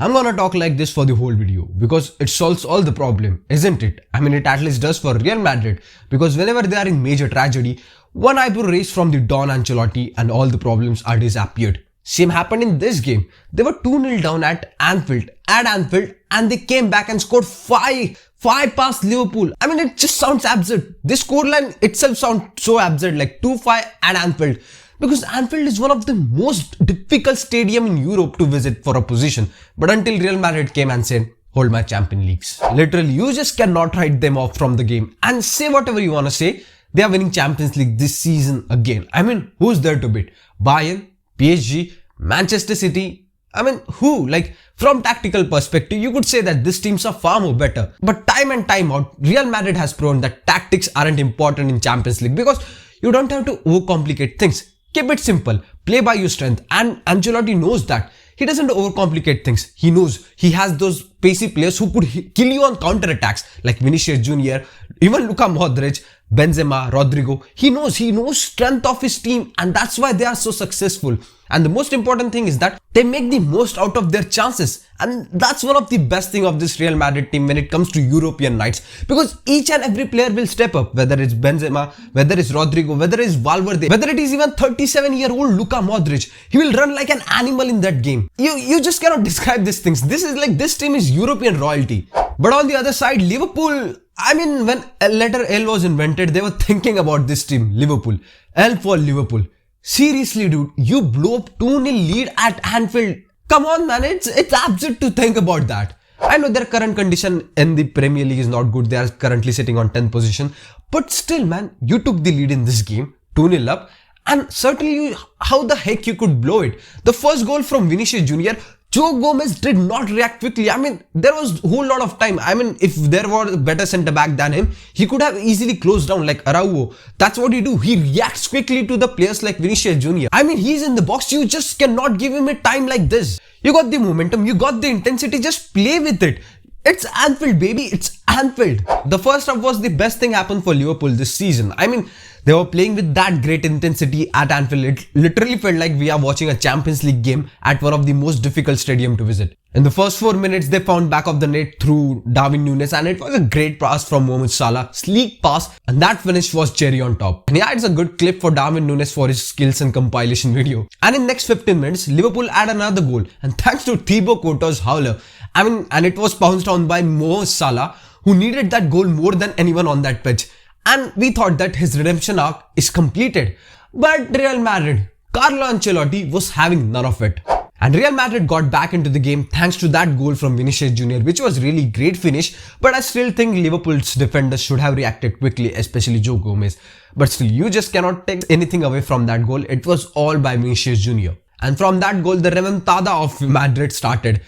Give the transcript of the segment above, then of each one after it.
I'm gonna talk like this for the whole video because it solves all the problem, isn't it? I mean, it at least does for Real Madrid, because whenever they are in major tragedy, one eyebrow raised from the Don Ancelotti and all the problems are disappeared. Same happened in this game. They were 2-0 down at Anfield, and they came back and scored 5 past Liverpool. I mean, it just sounds absurd. This scoreline itself sounds so absurd, like 2-5 at Anfield. Because Anfield is one of the most difficult stadium in Europe to visit for opposition. But until Real Madrid came and said, hold my Champions Leagues. Literally, you just cannot write them off from the game and say whatever you want to say. They are winning Champions League this season again. I mean, who's there to beat? Bayern, PSG, Manchester City. I mean, who? Like, from tactical perspective, you could say that these teams are far more better. But time and time out, Real Madrid has proven that tactics aren't important in Champions League because you don't have to overcomplicate things. Keep it simple, play by your strength, and Ancelotti knows that. He doesn't overcomplicate things. He knows he has those pacey players who could kill you on counter-attacks like Vinicius Jr., even Luka Modric, Benzema, Rodrigo. He knows strength of his team, and that's why they are so successful. And the most important thing is that they make the most out of their chances. And that's one of the best thing of this Real Madrid team when it comes to European nights. Because each and every player will step up. Whether it's Benzema, whether it's Rodrigo, whether it's Valverde, whether it is even 37-year-old Luka Modric. He will run like an animal in that game. You just cannot describe these things. This team is European royalty. But on the other side, Liverpool, I mean, when letter L was invented, they were thinking about this team, Liverpool. L for Liverpool. Seriously, dude, you blew up 2-0 lead at Anfield. Come on, man, it's absurd to think about that. I know their current condition in the Premier League is not good. They are currently sitting on 10th position. But still, man, you took the lead in this game, 2-0 up. And certainly, how the heck you could blow it? The first goal from Vinicius Jr., Joe Gomez did not react quickly. I mean, there was a whole lot of time. I mean, if there were a better centre back than him, he could have easily closed down like Araujo. That's what he do. He reacts quickly to the players like Vinicius Jr. I mean, he's in the box. You just cannot give him a time like this. You got the momentum. You got the intensity. Just play with it. It's Anfield, baby. It's Anfield. The first half was the best thing happened for Liverpool this season. I mean, they were playing with that great intensity at Anfield. It literally felt like we are watching a Champions League game at one of the most difficult stadiums to visit. In the first 4 minutes, they found back of the net through Darwin Núñez, and it was a great pass from Mohamed Salah. Sleek pass, and that finish was cherry on top. And yeah, it's a good clip for Darwin Núñez for his skills and compilation video. And in next 15 minutes, Liverpool had another goal. And thanks to Thibaut Courtois' howler, I mean, and it was pounced on by Mohamed Salah, who needed that goal more than anyone on that pitch. And we thought that his redemption arc is completed. But Real Madrid, Carlo Ancelotti was having none of it. And Real Madrid got back into the game thanks to that goal from Vinicius Jr., which was really great finish. But I still think Liverpool's defenders should have reacted quickly, especially Joe Gomez. But still, you just cannot take anything away from that goal. It was all by Vinicius Jr. And from that goal, the remontada of Madrid started.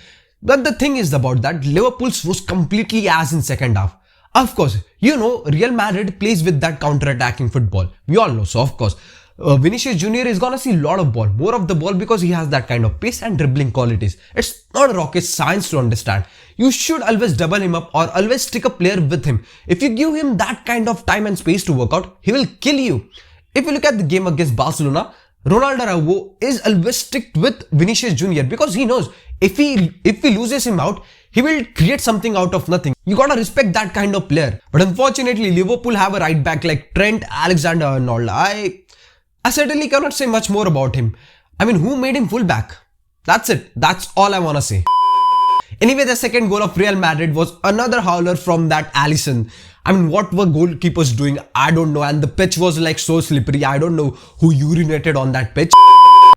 But the thing is about that, Liverpool's was completely ass in second half. Of course, you know, Real Madrid plays with that counter-attacking football. We all know, so of course. Vinicius Jr. is gonna see a lot of ball, more of the ball, because he has that kind of pace and dribbling qualities. It's not a rocket science to understand. You should always double him up or always stick a player with him. If you give him that kind of time and space to work out, he will kill you. If you look at the game against Barcelona, Ronald Araujo is always sticked with Vinicius Jr. because he knows if he loses him out, he will create something out of nothing. You gotta respect that kind of player. But unfortunately, Liverpool have a right back like Trent Alexander-Arnold. I certainly cannot say much more about him. I mean, who made him fullback? That's it. That's all I wanna say. Anyway, the second goal of Real Madrid was another howler from that Alisson. I mean, what were goalkeepers doing? I don't know. And the pitch was like so slippery. I don't know who urinated on that pitch.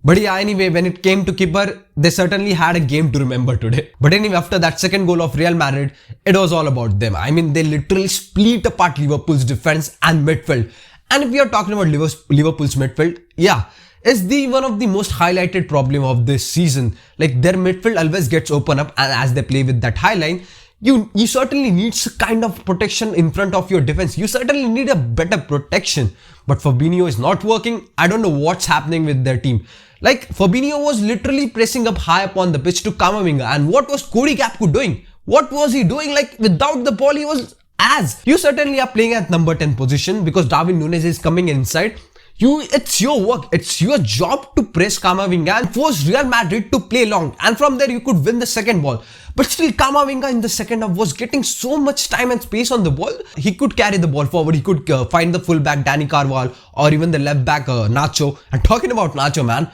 But yeah, anyway, when it came to keeper, they certainly had a game to remember today. But anyway, after that second goal of Real Madrid, it was all about them. I mean, they literally split apart Liverpool's defense and midfield. And if we are talking about Liverpool's midfield, yeah, it's one of the most highlighted problem of this season. Like, their midfield always gets open up, and as they play with that high line, you certainly need some kind of protection in front of your defense. You certainly need a better protection. But Fabinho is not working. I don't know what's happening with their team. Like, Fabinho was literally pressing up high up on the pitch to Camavinga. And what was Cody Gakpo doing? What was he doing? Like, without the ball, he was as. You certainly are playing at number 10 position because Darwin Núñez is coming inside. It's your work, it's your job to press Kamavinga and force Real Madrid to play long, and from there you could win the second ball. But still, Kamavinga in the second half was getting so much time and space on the ball. He could carry the ball forward, he could find the full back Dani Carvajal or even the left back Nacho. And talking about Nacho, man,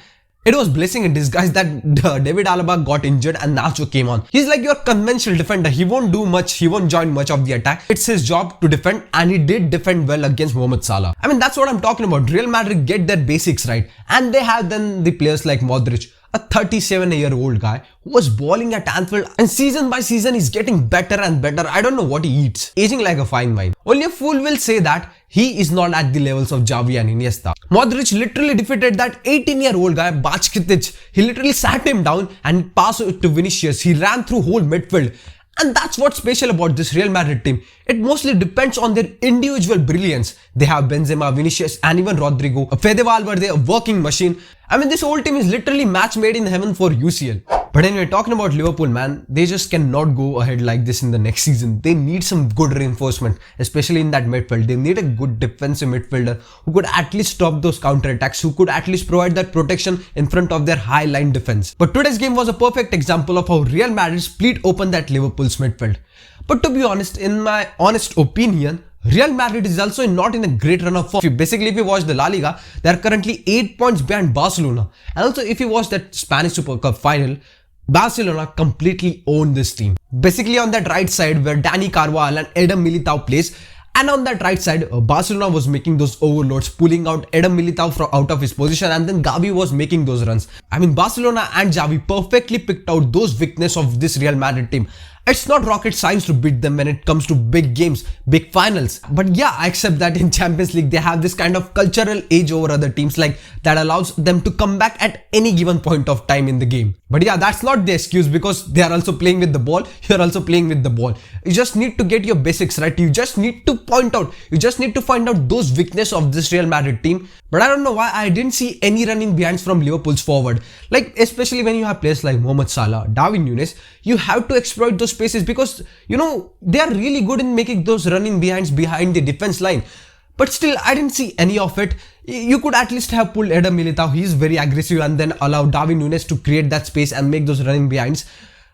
it was blessing in disguise that David Alaba got injured and Nacho came on. He's like your conventional defender. He won't do much. He won't join much of the attack. It's his job to defend, and he did defend well against Mohamed Salah. I mean, that's what I'm talking about. Real Madrid get their basics right, and they have then the players like Modric, a 37-year-old guy who was balling at Anfield, and season by season he's getting better and better. I don't know what he eats. Aging like a fine wine. Only a fool will say that he is not at the levels of Xavi and Iniesta. Modric literally defeated that 18-year-old guy, Bajkitic. He literally sat him down and passed it to Vinicius. He ran through whole midfield. And that's what's special about this Real Madrid team. It mostly depends on their individual brilliance. They have Benzema, Vinicius and even Rodrigo. Fede Valverde, a working machine. I mean, this whole team is literally match made in heaven for UCL. But anyway, talking about Liverpool, man, they just cannot go ahead like this in the next season. They need some good reinforcement, especially in that midfield. They need a good defensive midfielder who could at least stop those counter-attacks, who could at least provide that protection in front of their high-line defense. But today's game was a perfect example of how Real Madrid split open that Liverpool's midfield. But to be honest, in my honest opinion, Real Madrid is also not in a great run of form. Basically, if you watch the La Liga, they are currently 8 points behind Barcelona. And also, if you watch that Spanish Super Cup final, Barcelona completely owned this team. Basically, on that right side where Dani Carvajal and Eder Militao plays, and on that right side, Barcelona was making those overloads, pulling out Eder Militao from out of his position, and then Gavi was making those runs. I mean, Barcelona and Xavi perfectly picked out those weaknesses of this Real Madrid team. It's not rocket science to beat them when it comes to big games, big finals. But yeah, I accept that in Champions League, they have this kind of cultural edge over other teams like that allows them to come back at any given point of time in the game. But yeah, that's not the excuse because they are also playing with the ball. You're also playing with the ball. You just need to get your basics right. You just need to point out. You just need to find out those weaknesses of this Real Madrid team. But I don't know why I didn't see any running behinds from Liverpool's forward. Like, especially when you have players like Mohamed Salah, Darwin Núñez, you have to exploit those spaces because, you know, they are really good in making those running behinds behind the defense line. But still, I didn't see any of it. You could at least have pulled Eder Militao. He's very aggressive, and then allow Darwin Núñez to create that space and make those running behinds.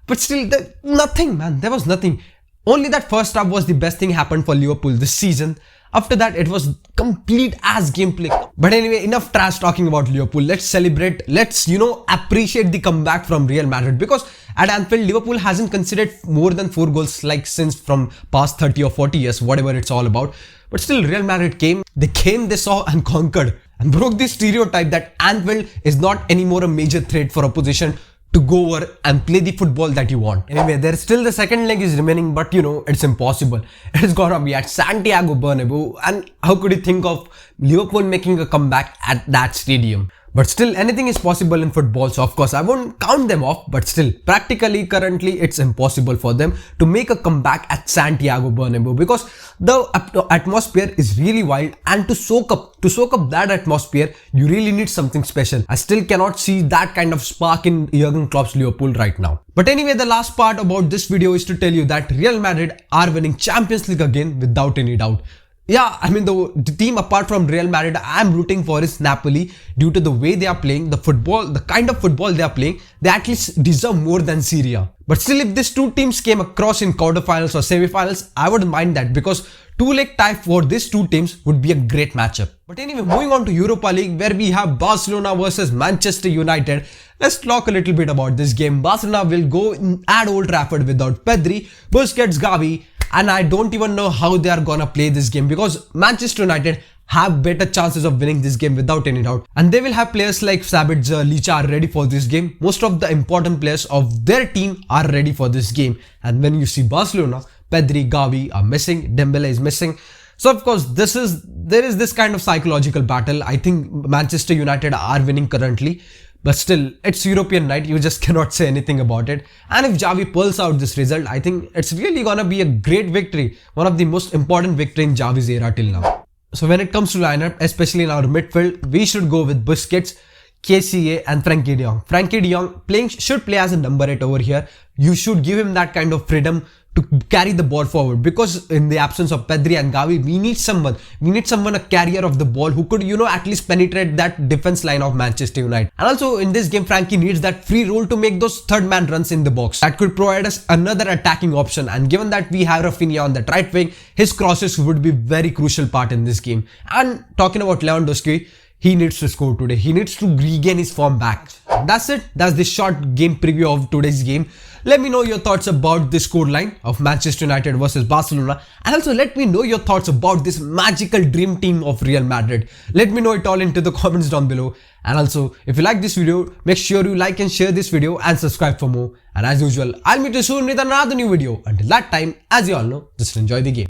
But still, nothing, man. There was nothing. Only that first half was the best thing happened for Liverpool this season. After that, it was complete as gameplay. But anyway, enough trash talking about Liverpool. Let's celebrate. Let's, appreciate the comeback from Real Madrid. Because at Anfield, Liverpool hasn't conceded more than 4 goals like since from past 30 or 40 years, whatever it's all about. But still, Real Madrid came. They came, they saw and conquered. And broke the stereotype that Anfield is not anymore a major threat for opposition to go over and play the football that you want. Anyway, there's still the second leg is remaining, but it's impossible. It's gonna be at Santiago Bernabeu, and how could you think of Liverpool making a comeback at that stadium? But still, anything is possible in football, so of course I won't count them off, but still, practically, currently, it's impossible for them to make a comeback at Santiago Bernabeu because the atmosphere is really wild, and to soak up that atmosphere, you really need something special. I still cannot see that kind of spark in Jurgen Klopp's Liverpool right now. But anyway, the last part about this video is to tell you that Real Madrid are winning Champions League again without any doubt. Yeah, I mean, the team apart from Real Madrid I'm rooting for is Napoli due to the way they are playing, the football, the kind of football they are playing. They at least deserve more than Syria. But still, if these two teams came across in quarterfinals or semifinals, I wouldn't mind that because 2-leg tie for these two teams would be a great matchup. But anyway, moving on to Europa League where we have Barcelona versus Manchester United. Let's talk a little bit about this game. Barcelona will go at Old Trafford without Pedri, Busquets, Gavi, and I don't even know how they are gonna play this game because Manchester United have better chances of winning this game without any doubt. And they will have players like Sabitzer, Licha are ready for this game. Most of the important players of their team are ready for this game. And when you see Barcelona, Pedri, Gavi are missing, Dembele is missing. So of course, there is this kind of psychological battle. I think Manchester United are winning currently. But still, it's European night, you just cannot say anything about it. And if Xavi pulls out this result, I think it's really gonna be a great victory. One of the most important victory in Xavi's era till now. So when it comes to lineup, especially in our midfield, we should go with Busquets, KCA and Frankie de Jong. Frankie de Jong should play as a number 8 over here. You should give him that kind of freedom to carry the ball forward, because in the absence of Pedri and Gavi, we need someone, a carrier of the ball who could, at least penetrate that defense line of Manchester United. And also in this game, Frankie needs that free role to make those third man runs in the box. That could provide us another attacking option, and given that we have Rafinha on that right wing, his crosses would be very crucial part in this game. And talking about Lewandowski, he needs to score today. He needs to regain his form back. That's it. That's the short game preview of today's game. Let me know your thoughts about this scoreline of Manchester United versus Barcelona. And also let me know your thoughts about this magical dream team of Real Madrid. Let me know it all into the comments down below. And also, if you like this video, make sure you like and share this video and subscribe for more. And as usual, I'll meet you soon with another new video. Until that time, as you all know, just enjoy the game.